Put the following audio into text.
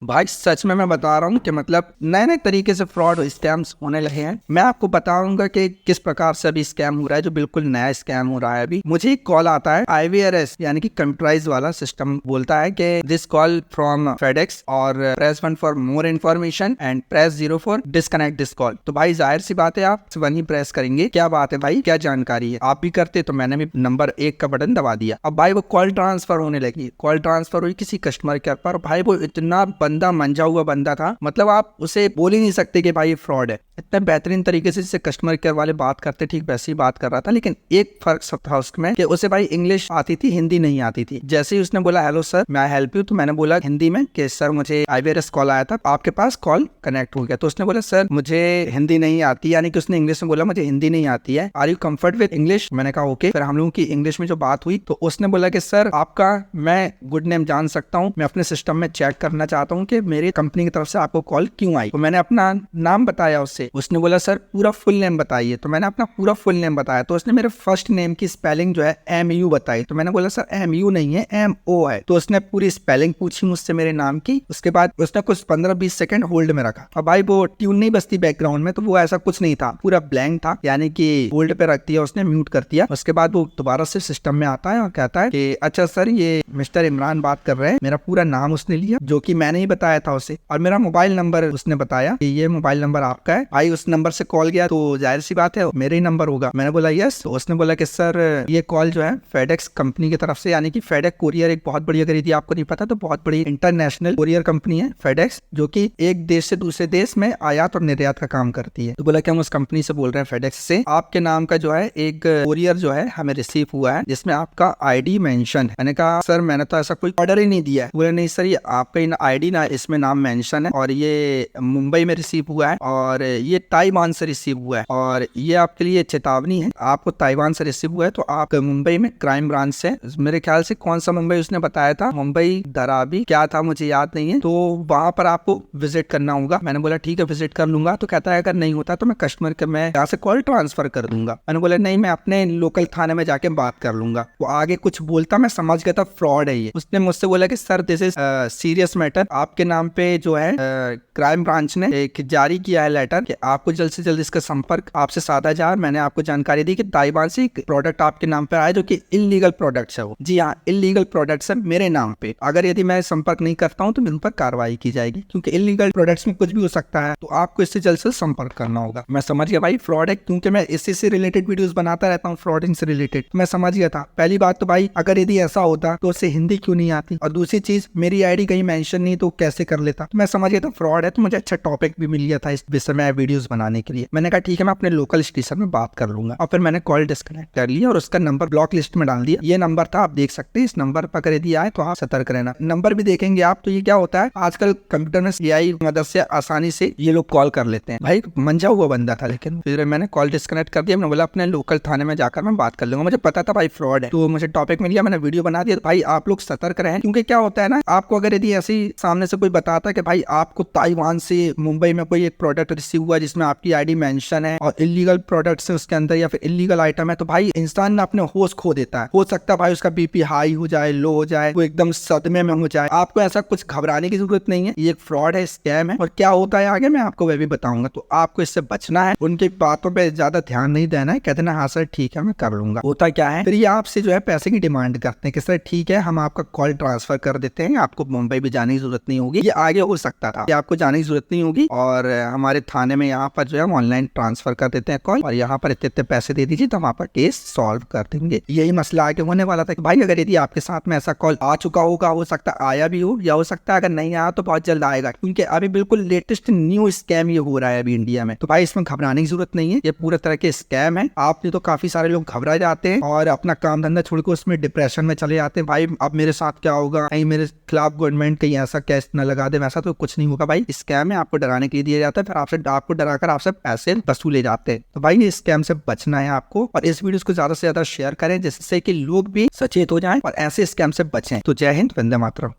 भाई सच में मैं बता रहा हूँ कि मतलब नए नए तरीके से फ्रॉड स्कैम्स होने लगे हैं। मैं आपको बताऊंगा कि किस प्रकार से अभी स्कैम हो रहा है, जो बिल्कुल नया स्कैम हो रहा है। अभी मुझे एक कॉल आता है IVRS यानी कि कंप्यूटराइज वाला सिस्टम बोलता है कि दिस कॉल फ्रॉम फेडेक्स और press 1 for more information and press 0 for disconnect this call. तो भाई जाहिर सी बात है आप 1 ही प्रेस करेंगे। क्या बात है भाई, क्या जानकारी है, आप भी करते तो मैंने भी नंबर 1 का बटन दबा दिया। अब भाई वो कॉल ट्रांसफर होने लगी, कॉल ट्रांसफर हुई किसी कस्टमर केयर पर। भाई वो इतना बंदा मंजा हुआ बंदा था, मतलब आप उसे बोल ही नहीं सकते कि भाई ये फ्रॉड है। इतने बेहतरीन तरीके से जिससे कस्टमर केयर वाले बात करते ठीक वैसे ही बात कर रहा था, लेकिन एक फर्क सब था उसमें कि उसे भाई इंग्लिश आती थी, हिंदी नहीं आती थी। जैसे ही उसने बोला हेलो सर मैं हेल्प यू, तो मैंने बोला हिंदी में कि सर मुझे IVRS कॉल आया था, आपके पास कॉल कनेक्ट हो गया। तो उसने बोला सर मुझे हिंदी नहीं आती, यानी कि उसने इंग्लिश में बोला मुझे हिंदी नहीं आती है, are you comfort with English. मैंने कहा ओके। फिर हम लोगों की इंग्लिश में जो बात हुई तो उसने बोला कि सर आपका मैं गुड नेम जान सकता हूँ, मैं अपने सिस्टम में चेक करना चाहता हूँ कि मेरी कंपनी की तरफ से आपको कॉल क्यों आई। तो मैंने अपना नाम बताया उससे, उसने बोला सर पूरा फुल नेम बताइए। तो मैंने अपना पूरा फुल नेम बताया, तो उसने मेरे फर्स्ट नेम की स्पेलिंग जो है MU बताई। तो मैंने बोला सर MU नहीं है MO है। तो उसने पूरी स्पेलिंग पूछी मुझसे मेरे नाम की। उसके बाद उसने कुछ 15-20 सेकंड होल्ड में रखा। अब भाई वो ट्यून नहीं बजती बैकग्राउंड में, तो वो ऐसा कुछ नहीं था, पूरा ब्लैंक था, यानी कि होल्ड पे रख दिया उसने, म्यूट कर दिया। उसके बाद वो दोबारा से सिस्टम में आता है और कहता है कि अच्छा सर ये मिस्टर इमरान बात कर रहे हैं। मेरा पूरा नाम उसने लिया जो कि मैंने ही बताया था उसे, और मेरा मोबाइल नंबर उसने बताया कि ये मोबाइल नंबर आपका है। भाई उस नंबर से कॉल गया तो जाहिर सी बात है मेरे ही नंबर होगा। मैंने बोला यस। तो उसने बोला कि सर ये कॉल जो है फेडेक्स कंपनी की तरफ से, यानी कि फेडेक्स कोरियर एक बहुत बड़ी, अगर यदि आपको नहीं पता तो बहुत बड़ी इंटरनेशनल कोरियर कंपनी है फेडेक्स, जो कि एक देश से दूसरे देश में आयात और निर्यात का काम करती है। तो बोला कि हम उस कंपनी से बोल रहे हैं फेडेक्स से, आपके नाम का जो है एक कोरियर जो है हमें रिसीव हुआ है जिसमें आपका ID मेंशन है। मैंने कहा सर मैंने तो ऐसा कोई ऑर्डर ही नहीं दिया है। बोले नहीं सर ये आपका ID ना, इसमें नाम मेंशन है, और ये मुंबई में रिसीव हुआ है, और ये ताइवान से रिसीव हुआ है, और ये आपके लिए चेतावनी है, आपको ताइवान से रिसीव हुआ है तो आप मुंबई में क्राइम ब्रांच से, मेरे ख्याल से कौन सा मुंबई उसने बताया था, मुंबई धारावी क्या था मुझे याद नहीं है, तो वहां पर आपको विजिट करना होगा। मैंने बोला ठीक है विजिट कर लूंगा। तो कहता है अगर नहीं होता तो मैं कस्टमर के मैं यहाँ से कॉल ट्रांसफर कर दूंगा। मैंने बोला नहीं मैं अपने लोकल थाने में जाके बात कर लूंगा। वो आगे कुछ बोलता, मैं समझ गया था फ्रॉड है ये। उसने मुझसे बोला कि sir this is serious matter, आपके नाम पे जो है क्राइम ब्रांच ने एक जारी किया है लेटर कि आपको जल्द से जल्द इसका संपर्क आपसे साधा जाए। मैंने आपको जानकारी दी कि ताइवान से एक प्रोडक्ट आपके नाम पे आया जो कि इलीगल प्रोडक्ट्स है। वो जी हाँ इलीगल प्रोडक्ट्स है मेरे नाम पे, अगर यदि मैं संपर्क नहीं करता हूँ तो मेरे ऊपर कार्रवाई की जाएगी, क्योंकि इलीगल प्रोडक्ट्स में कुछ भी हो सकता है। तो आपको इससे जल्द से संपर्क करना होगा। मैं समझ गया भाई फ्रॉड है, क्योंकि मैं इससे से रिलेटेड वीडियोस बनाता रहता हूँ, फ्रॉडिंग से रिलेटेड। मैं समझ गया था। पहली बात तो भाई अगर यदि ऐसा होता तो उससे हिंदी क्यों नहीं आती, और दूसरी चीज मेरी ID कहीं मेंशन नहीं तो कैसे कर लेता। तो मैं समझ गया था फ्रॉड है। तो मुझे अच्छा टॉपिक भी मिल गया था इस विषय में वीडियोस बनाने के लिए। मैंने कहा ठीक है मैं अपने लोकल स्टेशन में बात कर लूंगा, और फिर मैंने कॉल डिस्कनेक्ट कर लिया और उसका नंबर ब्लॉक लिस्ट में डाल दिया। ये नंबर था, आप देख सकते हैं, इस नंबर पर अगर यदि आए तो आप सतर्क रहना। नंबर भी देखेंगे आप तो ये क्या होता है आजकल कंप्यूटर में AI मदद से आसानी से ये लोग कॉल कर लेते हैं। भाई मंजा हुआ बंदा था, लेकिन फिर मैंने कॉल डिस्कनेक्ट कर दिया। मैंने बोला अपने लोकल थाने में जाकर मैं बात कर लूंगा। मुझे पता था भाई फ्रॉड है, तो मुझे टॉपिक मिल गया, मैंने वीडियो बना दिया। तो भाई आप लोग सतर्क रहें, क्योंकि क्या होता है ना, आपको अगर यदि ऐसे सामने से कोई बताता कि भाई आपको ताइवान से मुंबई में कोई एक प्रोडक्ट रिसीव हुआ जिसमें आपकी ID मेंशन है और इलीगल प्रोडक्ट्स है उसके अंदर या फिर इलीगल आइटम है, तो भाई इंसान ना अपने होश खो देता है। हो सकता है भाई उसका BP हाई हो जाए, लो हो जाए, वो एकदम सदमे में हो जाए। आपको ऐसा कुछ घबराने की जरूरत नहीं है, ये एक फ्रॉड है, स्कैम है, और क्या होता है आगे मैं आपको वह भी बताऊंगा। तो आपको इससे बचना है, उनकी बातों पे ज्यादा ध्यान नहीं देना है। कहते ना हाँ सर ठीक है मैं कर लूंगा। होता क्या है फिर ये आपसे जो है पैसे की डिमांड करते हैं कि सर ठीक है हम आपका कॉल ट्रांसफर कर देते हैं, आपको मुंबई भी जाने की जरूरत नहीं होगी। ये आगे हो सकता था कि आपको जाने की जरूरत नहीं होगी, और हमारे थाने में यहाँ पर जो है ऑनलाइन ट्रांसफर कर देते हैं कॉल, और यहाँ पर इतने इतने पैसे दे दीजिए तो हम आपका केस सॉल्व कर देंगे। यही मसला आगे होने वाला था कि भाई अगर यदि आपके साथ में ऐसा कॉल आ चुका होगा, हो सकता है आया भी हो, या हो सकता है अगर नहीं आया तो बहुत जल्द आएगा, क्योंकि अभी बिल्कुल लेटेस्ट न्यू स्कैम ये हो रहा है अभी इंडिया में। तो भाई इसमें घबराने की जरूरत नहीं है, ये पूरे तरह के स्कैम है। आपने तो काफी सारे लोग घबरा जाते हैं और अपना काम धंधा छोड़कर उसमें डिप्रेशन में चले जाते हैं। भाई अब मेरे साथ क्या होगा, कहीं मेरे खिलाफ गवर्नमेंट कहीं ऐसा केस न लगा दे। वैसा तो कुछ नहीं होगा भाई, स्कैम है, आपको डराने के लिए दिया जाता है, फिर आपको डराकर आपसे पैसे वसूले जाते हैं। तो भाई ये स्कैम से बचना है आपको, और इस वीडियो को ज्यादा से ज्यादा शेयर करें जिससे कि लोग भी सचेत हो जाएं और ऐसे स्कैम से बचें। तो जय हिंद, वंदे मातरम।